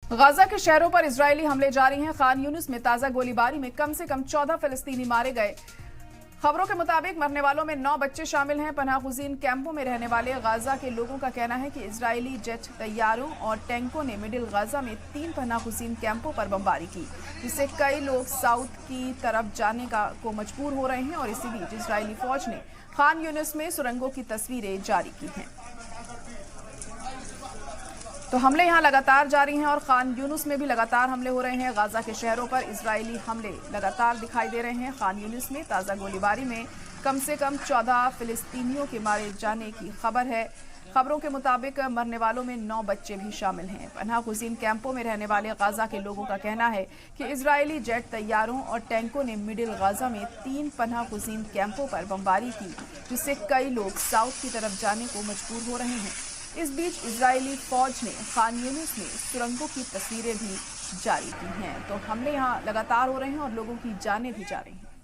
Gaza के शहरों पर इजरायली हमले जारी हैं। खान यूनिस में ताजा गोलीबारी में कम से कम 14 फिलिस्तीनी मारे गए। खबरों के मुताबिक मरने वालों में 9 बच्चे शामिल हैं। पनाहगुज़ीन कैंपों में रहने वाले गाजा के लोगों का कहना है कि इजरायली जेट तैयारों और टैंकों ने मिडिल गाजा में 3 पनाहगुज़ीन कैंपों पर बमबारी की, जिससे कई लोग साउथ की तरफ जाने को मजबूर हो रहे हैं। और इसी बीच इजरायली फौज ने खान यूनिस में सुरंगों की तस्वीरें जारी की हैं। तो हमले यहां लगातार जारी हैं और खान यूनिस में भी लगातार हमले हो रहे हैं। गाजा के शहरों पर इजरायली हमले लगातार दिखाई दे रहे हैं। खान यूनिस में ताज़ा गोलीबारी में कम से कम 14 फिलिस्तीनियों के मारे जाने की खबर है। खबरों के मुताबिक मरने वालों में 9 बच्चे भी शामिल हैं। पनाहगुज़ीन कैंपों में रहने वाले गाजा के लोगों का कहना है कि इजरायली जेट तैयारों और टैंकों ने मिडिल गाजा में 3 पनाहगुज़ीन कैंपों पर बमबारी की, जिससे कई लोग साउथ की तरफ जाने को मजबूर हो रहे हैं। इस बीच इजरायली फौज ने खान यूनिस में सुरंगों की तस्वीरें भी जारी की हैं। तो हमले यहाँ लगातार हो रहे हैं और लोगों की जानें भी जा रही हैं।